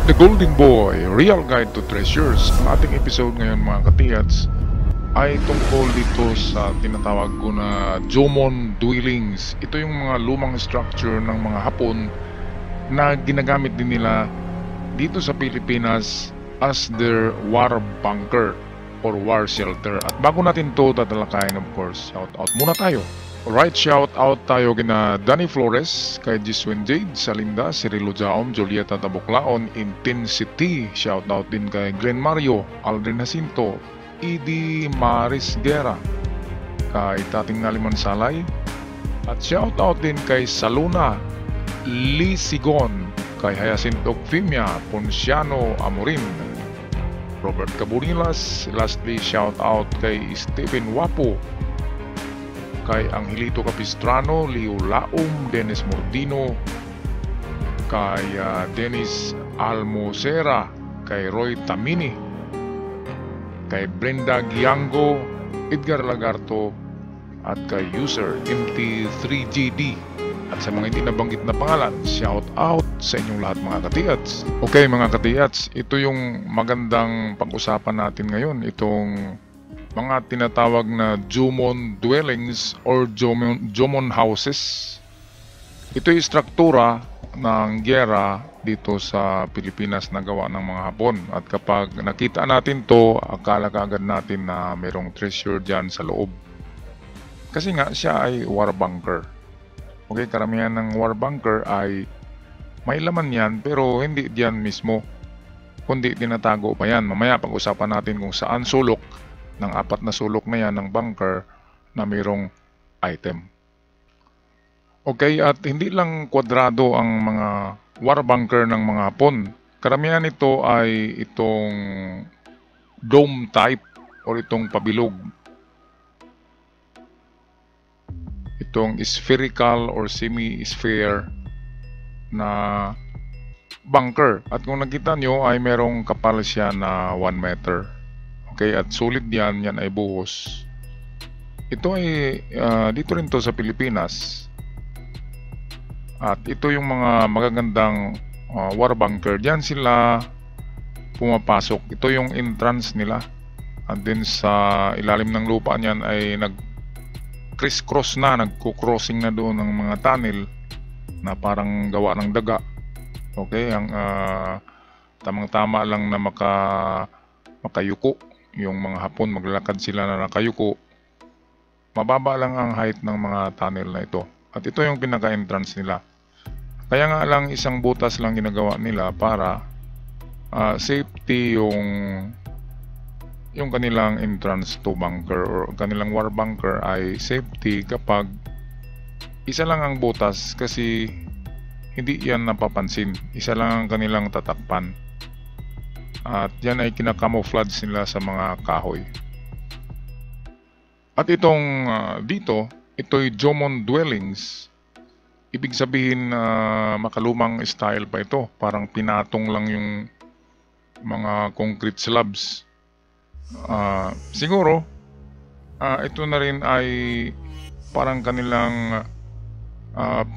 The Golden Boy, Real Guide to Treasures. Ang ating episode ngayon mga katiyats ay tungkol dito sa tinatawag ko na Jomon Dwellings. Ito yung mga lumang structure ng mga Hapon na ginagamit din nila dito sa Pilipinas as their war bunker or war shelter. At bago natin to tatalakayin, of course, shout out muna tayo. Alright, shout out tayo kina Danny Flores, kay Jiswen Jade, Salinda, Cirilo Jaom, Julieta Tabuklaon, Intensity. Shout out din kay Glenn Mario, Aldrin Jacinto, Edie Maris Guerra, kay Tating Naliman Salay. At shout out din kay Saluna, Lee Sigon, kay Hyacinto Fimia, Ponciano Amorin, Robert Caburilas. Lastly, shout out kay Stephen Wapo, kay Angelito Capistrano, Leo Laum, Dennis Mordino, kay Dennis Almocera, kay Roy Tamini, kay Brenda Giango, Edgar Lagarto, at kay user MT3GD. At sa mga hindi nabanggit na pangalan, shout out sa inyong lahat mga katiyats. Okay mga katiyats, ito yung magandang pag-usapan natin ngayon, itong mga tinatawag na Jomon Dwellings or Jomon Houses. Ito yung struktura ng giyera dito sa Pilipinas na gawa ng mga Hapon. At kapag nakita natin to, akala kaagad natin na mayroong treasure dyan sa loob. Kasi nga siya ay war bunker. Okay, karamihan ng war bunker ay may laman yan pero hindi diyan mismo, kundi tinatago pa yan. Mamaya pag-usapan natin kung saan sulok ng 4 na sulok na yan ng bunker na mayroong item. Okay, at hindi lang kwadrado ang mga war bunker ng mga Hapon. Karamihan ito ay itong dome type o itong pabilog. Itong spherical or semi-sphere na bunker. At kung nakita nyo ay merong kapal siya na 1 meter. Okay, at sulit yan ay buhos. Ito ay dito rin to sa Pilipinas. At ito yung mga magagandang war bunker. Diyan sila pumapasok. Ito yung entrance nila. At din sa ilalim ng lupa niyan ay nag-criss-cross na, nagko-crossing na doon ng mga tunnel na parang gawa ng daga. Okay, ang tamang-tama lang na makayuko. Yung mga Hapon, maglalakad sila na nakayuko. Mababa lang ang height ng mga tunnel na ito. At ito yung pinaka-entrance nila. Kaya nga lang isang butas lang ginagawa nila para safety yung kanilang entrance to bunker or kanilang war bunker ay safety kapag isa lang ang butas, kasi hindi yan napapansin. Isa lang ang kanilang tatakpan. At yan ay kinakamouflage nila sa mga kahoy. At itong dito, ito'y Jomon Dwellings. Ibig sabihin makalumang style pa ito. Parang pinatong lang yung mga concrete slabs. Siguro, ito na rin ay parang kanilang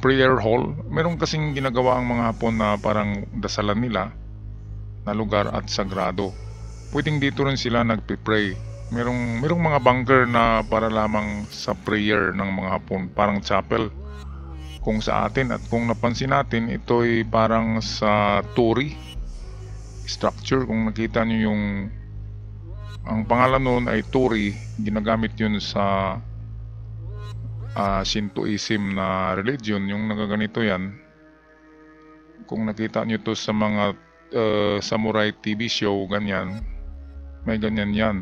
prayer hall. Meron kasing ginagawa ang mga Hapon na parang dasalan nila na lugar at sagrado. Pwedeng dito rin sila nagpe-pray. Merong mga bunker na para lamang sa prayer ng mga Hapon, parang chapel kung sa atin. At kung napansin natin, ito'y parang sa Torii structure. Kung nakita nyo ang pangalan noon ay Torii, ginagamit yun sa Shintoism na religion, yung nagaganito yan. Kung nakita nyo to sa mga samurai TV show, ganyan, may ganyan yan.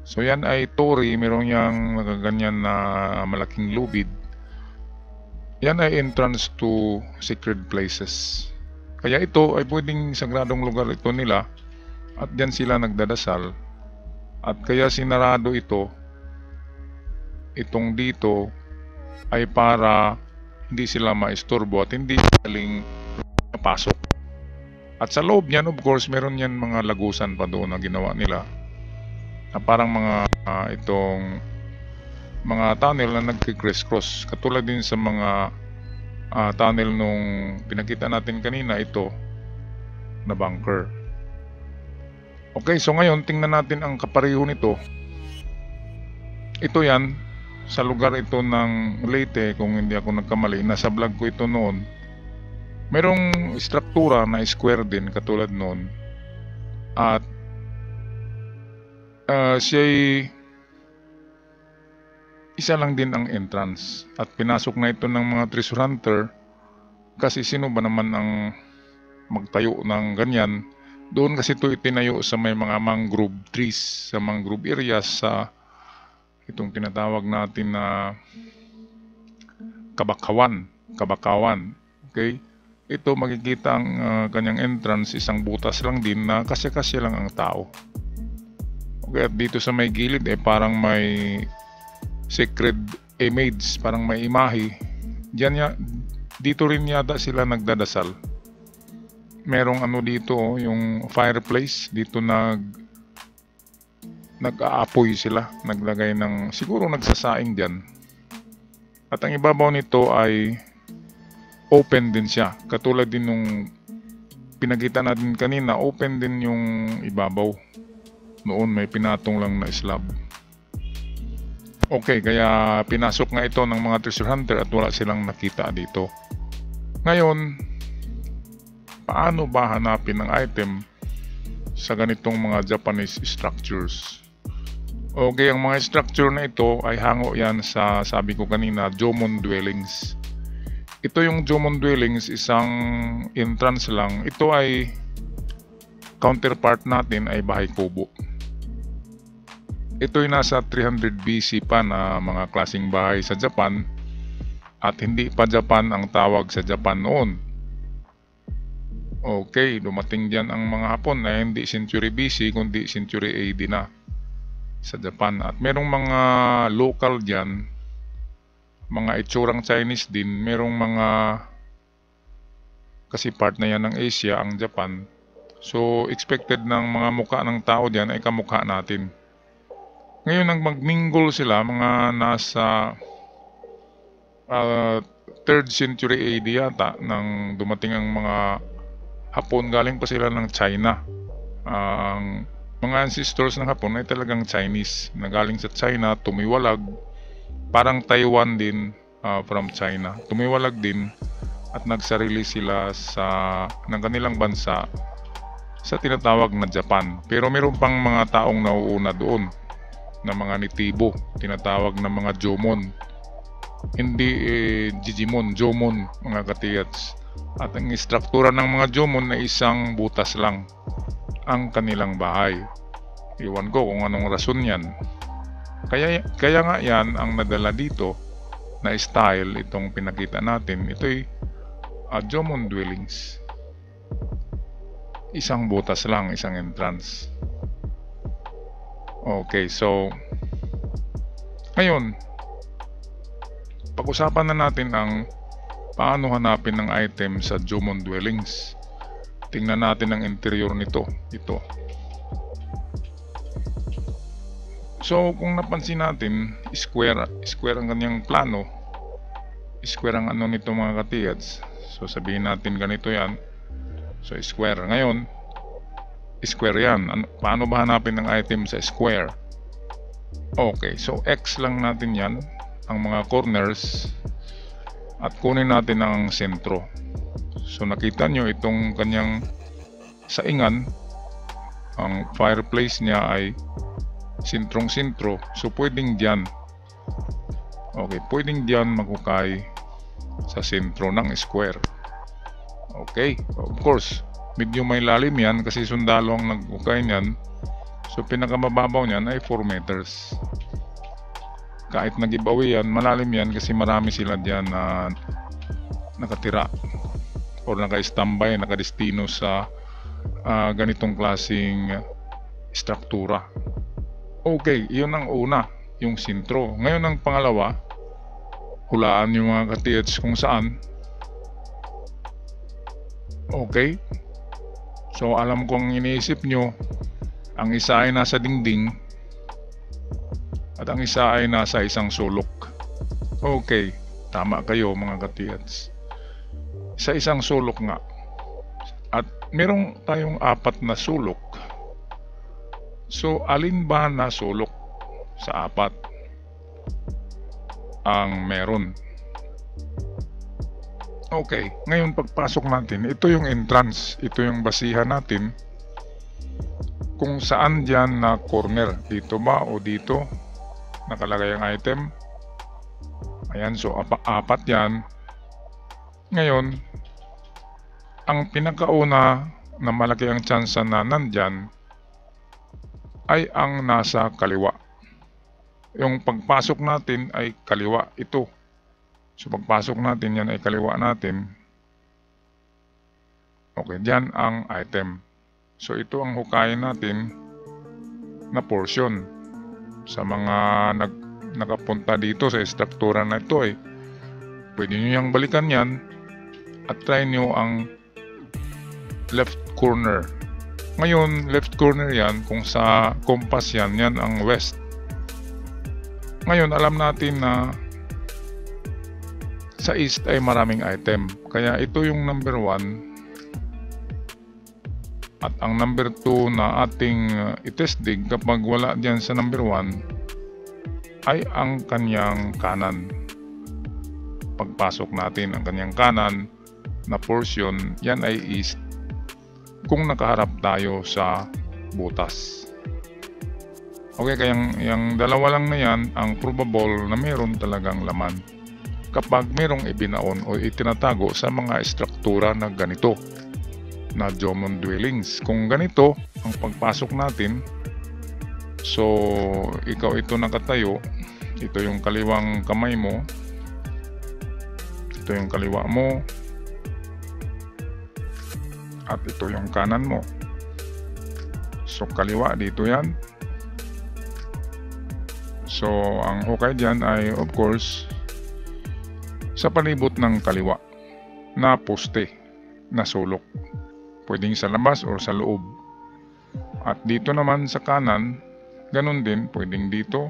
So yan ay Torii, meron yang nagaganyan na malaking lubid. Yan ay entrance to sacred places. Kaya ito ay pwedeng sagradong lugar ito nila, at diyan sila nagdadasal. At kaya sinarado itong dito ay para hindi sila maistorbo at hindi galing mapasok. At sa loob niyan, of course, meron yan mga lagusan pa doon na ginawa nila na parang mga itong mga tunnel na nagki-criss-cross. Katulad din sa mga tunnel nung pinakita natin kanina, ito na bunker. Okay, so ngayon tingnan natin ang kapareho nito. Ito yan, sa lugar ito ng Leyte, kung hindi ako nagkamali, nasa vlog ko ito noon. Merong struktura na square din katulad noon. At siya'y isa lang din ang entrance. At pinasok na ito ng mga treasure hunter kasi sino ba naman ang magtayo ng ganyan. Doon kasi ito itinayo sa may mga mangrove trees, sa mangrove areas, sa itong tinatawag natin na kabakawan. Okay? Ito makikita ang kanyang entrance, isang butas lang din na kasi lang ang tao. Okay, at dito sa may gilid parang may sacred image, parang may imahe. Dito rin yata sila nagdadasal. Merong dito, yung fireplace dito nag-aapoy sila, naglagay ng, siguro nagsasaing diyan. At ang ibabaw nito ay open din siya, katulad din nung pinakita natin kanina, open din yung ibabaw. Noon may pinatong lang na slab. Okay, kaya pinasok nga ito ng mga treasure hunter at wala silang nakita dito. Ngayon, paano ba hanapin ang item sa ganitong mga Japanese structures? Okay, ang mga structure na ito ay hango yan sa, sabi ko kanina, Jomon dwellings. Ito yung Jomon dwellings, isang entrance lang. Ito ay counterpart natin ay bahay kubo. Ito ay nasa 300 BC pa na mga klaseng bahay sa Japan at hindi pa Japan ang tawag sa Japan noon. Okay, dumating dyan ang mga Hapon na hindi century BC kundi century AD na sa Japan. At merong mga local dyan, mga itsurang Chinese din, merong mga, kasi part na yan ng Asia ang Japan. So expected ng mga mukha ng tao dyan ay kamukha natin. Ngayon nang magmingle sila, mga nasa 3rd century AD yata, nang dumating ang mga Hapon, galing pa sila ng China. Ang mga ancestors ng Hapon ay talagang Chinese, na galing sa China, tumiwalag, parang Taiwan din from China. Tumiwalag din at nagsarili sila ng kanilang bansa sa tinatawag na Japan. Pero meron pang mga taong nauuna doon na mga nitibo, tinatawag na mga Jomon. Hindi Jijimon, Jomon mga katiyats. At ang istruktura ng mga Jomon na isang butas lang ang kanilang bahay. Iwan ko kung anong rason yan. Kaya nga yan ang nadala dito na style, itong pinakita natin. Ito'y Jomon dwellings. Isang butas lang, isang entrance. Okay, so ngayon pag-usapan na natin ang paano hanapin ng item sa Jomon dwellings. Tingnan natin ang interior nito. Ito. So kung napansin natin, square ang kanyang plano. Square ang nito mga katiyats. So sabihin natin ganito yan. So square. Ngayon, square yan. Paano ba hanapin ng item sa square? Okay, so X lang natin yan, ang mga corners, at kunin natin ang sentro. So nakita nyo itong kanyang saingan, ang fireplace niya ay sentrong-sentro. So pwedeng dyan. Okay, pwedeng dyan maghukay sa sentro ng square. Okay, of course medyo may lalim yan kasi sundalo ang naghukay niyan. So pinakamababaw niyan ay 4 meters. Kahit nag-giveaway yan, malalim yan kasi marami sila dyan na nakatira or naka-standby, nakadestino sa ganitong klaseng struktura. Okay, yun ang una, yung sentro. Ngayon ang pangalawa, hulaan yung mga katiyats kung saan. Okay, so alam kong iniisip nyo, ang isa ay nasa dingding at ang isa ay nasa isang sulok. Okay, tama kayo mga katiyats. Sa isang sulok nga. At merong tayong 4 na sulok. So, alin ba na sulok sa 4 ang meron? Okay, ngayon pagpasok natin, ito yung entrance, ito yung basihan natin kung saan dyan na corner, dito ba o dito nakalagay ang item. Ayan, so 4 yan. Ngayon, ang pinakauna na malaki ang tsansa na nandyan ay ang nasa kaliwa. Yung pagpasok natin ay kaliwa ito. So pagpasok natin yan ay kaliwa natin. Okay, dyan ang item. So ito ang hukayin natin na portion. Sa mga nakapunta dito sa struktura na ito pwede nyo yung balikan yan at try nyo ang left corner. Ngayon, left corner yan, kung sa compass yan ang west. Ngayon, alam natin na sa east ay maraming item. Kaya ito yung number 1. At ang number 2 na ating itestig kapag wala dyan sa number 1 ay ang kanyang kanan. Pagpasok natin ang kanyang kanan na portion, yan ay east kung nakaharap tayo sa butas. Okay, kaya yung dalawa lang na yan ang probable na meron talagang laman kapag merong ibinaon o itinatago sa mga struktura na ganito na Jomon dwellings. Kung ganito ang pagpasok natin, so ikaw ito nakatayo, ito yung kaliwang kamay mo, ito yung kaliwa mo, at ito yung kanan mo. So kaliwa dito yan. So ang hukay dyan ay of course sa palibot ng kaliwa na poste na sulok. Pwedeng sa labas o sa loob. At dito naman sa kanan, ganun din, pwedeng dito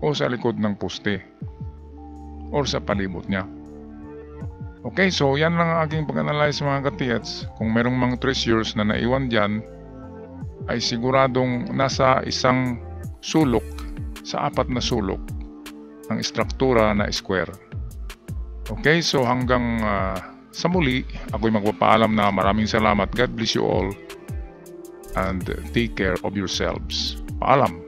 o sa likod ng poste or sa palibot niya. Okay, so yan lang ang aking pag-analyze mga katiyats. Kung merong mga treasures na naiwan dyan, ay siguradong nasa isang sulok sa 4 na sulok ng struktura na square. Okay, so hanggang sa muli, ako'y magpapaalam na maraming salamat. God bless you all and take care of yourselves. Paalam.